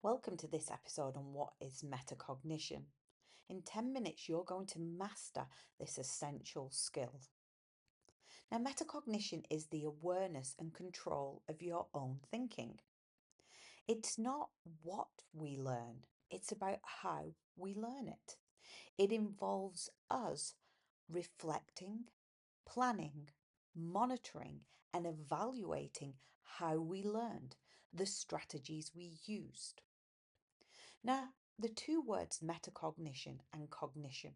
Welcome to this episode on what is metacognition. In 10 minutes, you're going to master this essential skill. Now, metacognition is the awareness and control of your own thinking. It's not what we learn, it's about how we learn it. It involves us reflecting, planning, monitoring, and evaluating how we learned, the strategies we used. Now, the two words metacognition and cognition.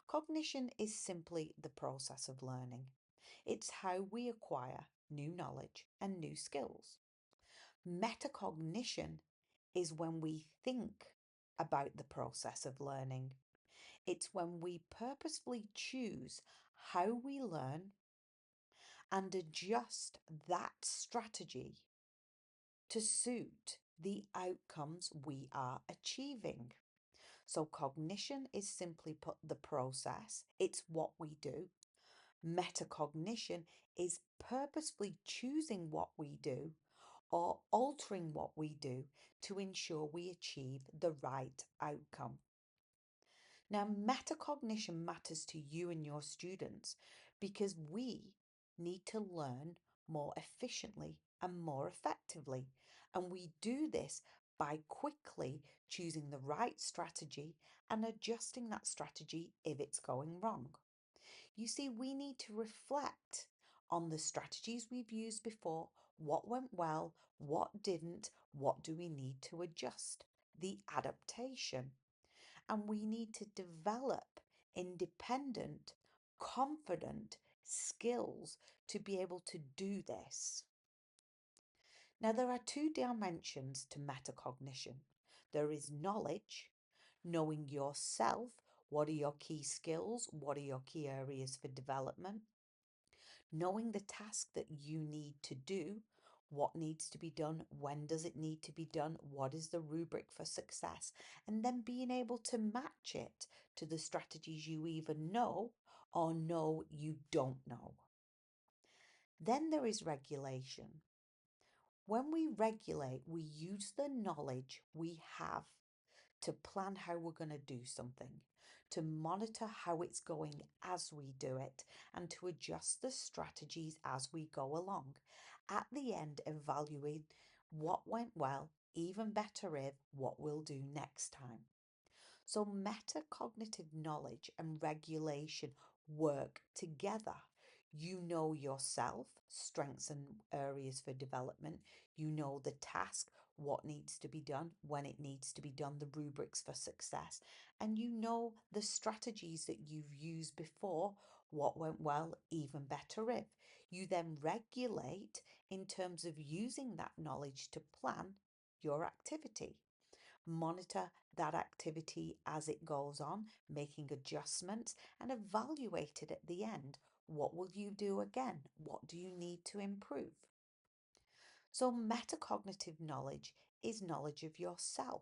Cognition is simply the process of learning. It's how we acquire new knowledge and new skills. Metacognition is when we think about the process of learning. It's when we purposefully choose how we learn and adjust that strategy to suit the outcomes we are achieving. So, cognition is simply put the process, it's what we do. Metacognition is purposefully choosing what we do or altering what we do to ensure we achieve the right outcome. Now, metacognition matters to you and your students because we need to learn more efficiently and more effectively. And we do this by quickly choosing the right strategy and adjusting that strategy if it's going wrong. You see, we need to reflect on the strategies we've used before, what went well, what didn't, what do we need to adjust, the adaptation. And we need to develop independent, confident skills to be able to do this. Now, there are two dimensions to metacognition. There is knowledge, knowing yourself. What are your key skills? What are your key areas for development? Knowing the task that you need to do, what needs to be done, when does it need to be done, what is the rubric for success, and then being able to match it to the strategies you either know or know you don't know. Then there is regulation. When we regulate, we use the knowledge we have to plan how we're going to do something, to monitor how it's going as we do it, and to adjust the strategies as we go along. At the end, evaluate what went well, even better if what we'll do next time. So, metacognitive knowledge and regulation work together. You know yourself, strengths and areas for development. You know the task, what needs to be done, when it needs to be done, the rubrics for success. And you know the strategies that you've used before, what went well, even better if. You then regulate in terms of using that knowledge to plan your activity. Monitor that activity as it goes on, making adjustments and evaluate it at the end. What will you do again? What do you need to improve? So, metacognitive knowledge is knowledge of yourself.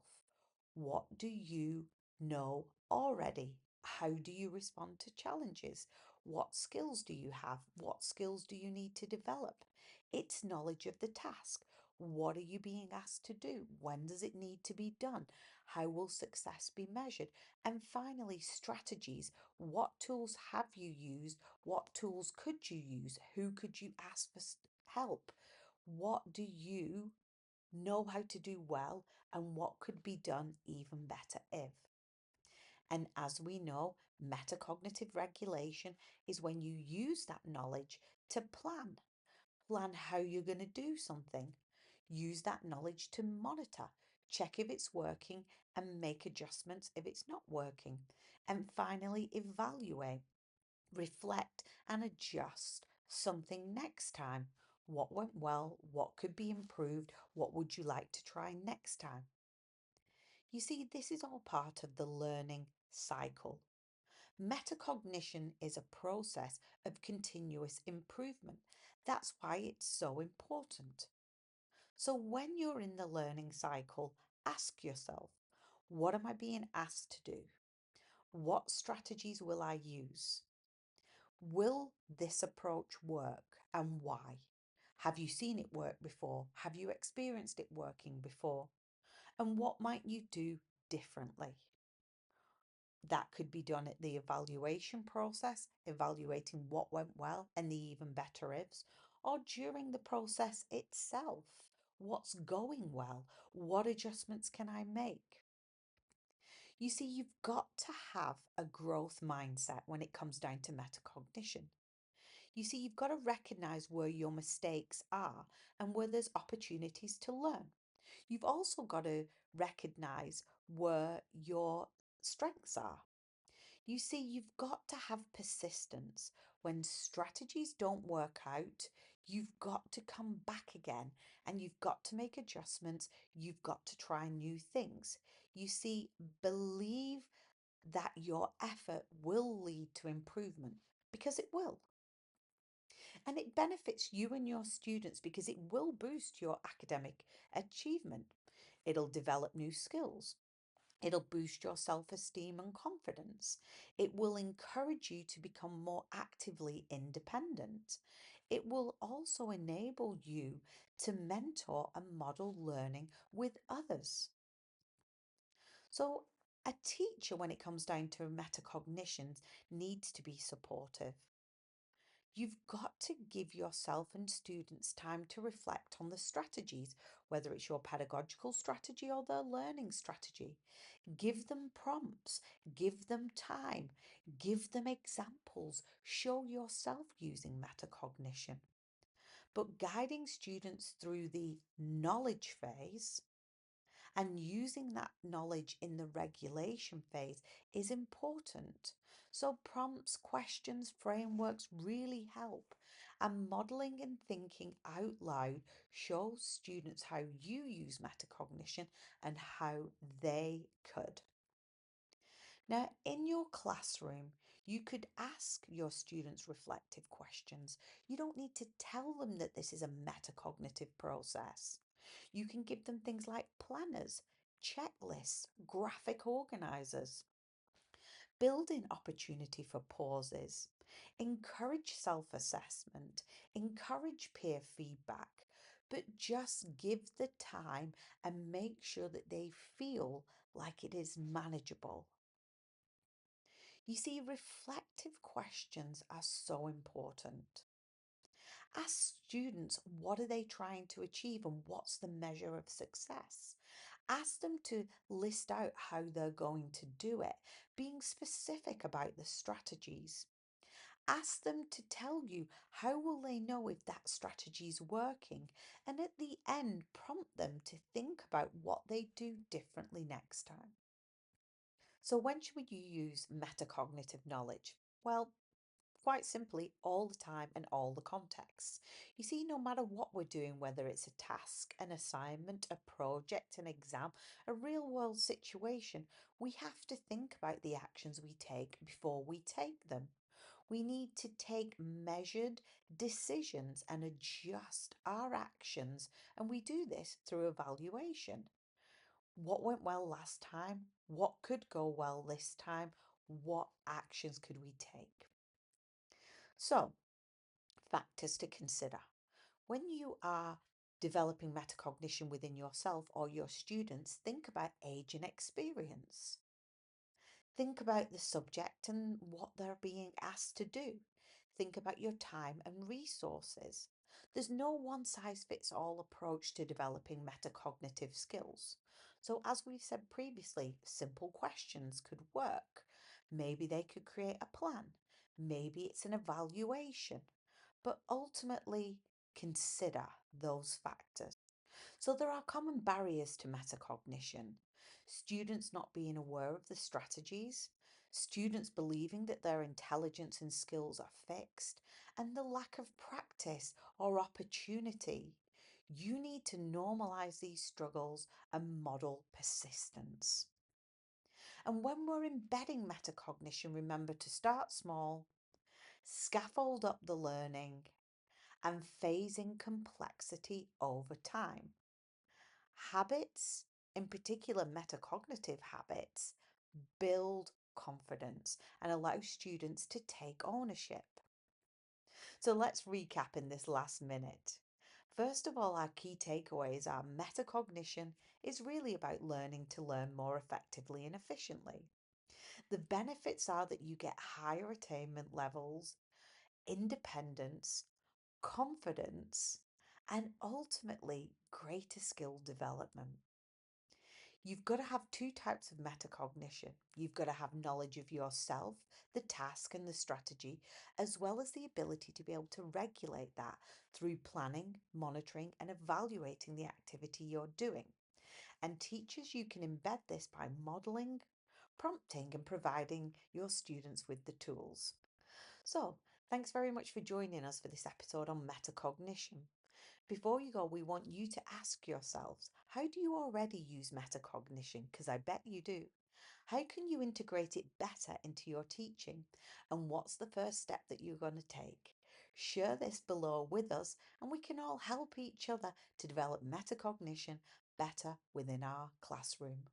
What do you know already? How do you respond to challenges? What skills do you have? What skills do you need to develop? It's knowledge of the task. What are you being asked to do? When does it need to be done? How will success be measured? And finally, strategies. What tools have you used? What tools could you use? Who could you ask for help? What do you know how to do well and what could be done even better if? And as we know, metacognitive regulation is when you use that knowledge to plan how you're going to do something. Use that knowledge to monitor, check if it's working, and make adjustments if it's not working. And finally, evaluate, reflect, and adjust something next time. What went well? What could be improved? What would you like to try next time? You see, this is all part of the learning cycle. Metacognition is a process of continuous improvement. That's why it's so important. So, when you're in the learning cycle, ask yourself, what am I being asked to do? What strategies will I use? Will this approach work and why? Have you seen it work before? Have you experienced it working before? And what might you do differently? That could be done at the evaluation process, evaluating what went well and the even better ifs, or during the process itself. What's going well? What adjustments can I make? You see, you've got to have a growth mindset when it comes down to metacognition. You see, you've got to recognize where your mistakes are and where there's opportunities to learn. You've also got to recognize where your strengths are. You see, you've got to have persistence. When strategies don't work out, you've got to come back again and you've got to make adjustments. You've got to try new things. You see, believe that your effort will lead to improvement because it will. And it benefits you and your students because it will boost your academic achievement. It'll develop new skills. It'll boost your self esteem and confidence. It will encourage you to become more actively independent. It will also enable you to mentor and model learning with others. So, a teacher, when it comes down to metacognitions, needs to be supportive. You've got to give yourself and students time to reflect on the strategies, whether it's your pedagogical strategy or their learning strategy. Give them prompts, give them time, give them examples, show yourself using metacognition. But guiding students through the knowledge phase and using that knowledge in the regulation phase is important. So, prompts, questions, frameworks really help. And modeling and thinking out loud shows students how you use metacognition and how they could. Now, in your classroom, you could ask your students reflective questions. You don't need to tell them that this is a metacognitive process. You can give them things like planners, checklists, graphic organizers, building opportunity for pauses, encourage self assessment, encourage peer feedback, but just give the time and make sure that they feel like it is manageable. You see, reflective questions are so important. Ask students what are they trying to achieve and what's the measure of success. Ask them to list out how they're going to do it, being specific about the strategies. Ask them to tell you how will they know if that strategy is working, and at the end prompt them to think about what they do differently next time. So when should you use metacognitive knowledge? Well, quite simply, all the time and all the contexts. You see, no matter what we're doing, whether it's a task, an assignment, a project, an exam, a real world situation, we have to think about the actions we take before we take them. We need to take measured decisions and adjust our actions, and we do this through evaluation. What went well last time? What could go well this time? What actions could we take? So, factors to consider. When you are developing metacognition within yourself or your students, think about age and experience. Think about the subject and what they're being asked to do. Think about your time and resources. There's no one size fits all approach to developing metacognitive skills. So, as we've said previously, simple questions could work. Maybe they could create a plan. Maybe it's an evaluation. But ultimately, consider those factors. So, there are common barriers to metacognition. Students not being aware of the strategies, students believing that their intelligence and skills are fixed, and the lack of practice or opportunity. You need to normalize these struggles and model persistence. And when we're embedding metacognition, remember to start small, scaffold up the learning, and phase in complexity over time. Habits, in particular metacognitive habits, build confidence and allow students to take ownership. So let's recap in this last minute. First of all, our key takeaways are metacognition is really about learning to learn more effectively and efficiently. The benefits are that you get higher attainment levels, independence, confidence, and ultimately greater skill development. You've got to have two types of metacognition. You've got to have knowledge of yourself, the task, and the strategy, as well as the ability to be able to regulate that through planning, monitoring, and evaluating the activity you're doing. And teachers, you can embed this by modeling, prompting, and providing your students with the tools. So, thanks very much for joining us for this episode on metacognition. Before you go, we want you to ask yourselves, how do you already use metacognition? Because I bet you do. How can you integrate it better into your teaching? And what's the first step that you're going to take? Share this below with us, and we can all help each other to develop metacognition better within our classroom.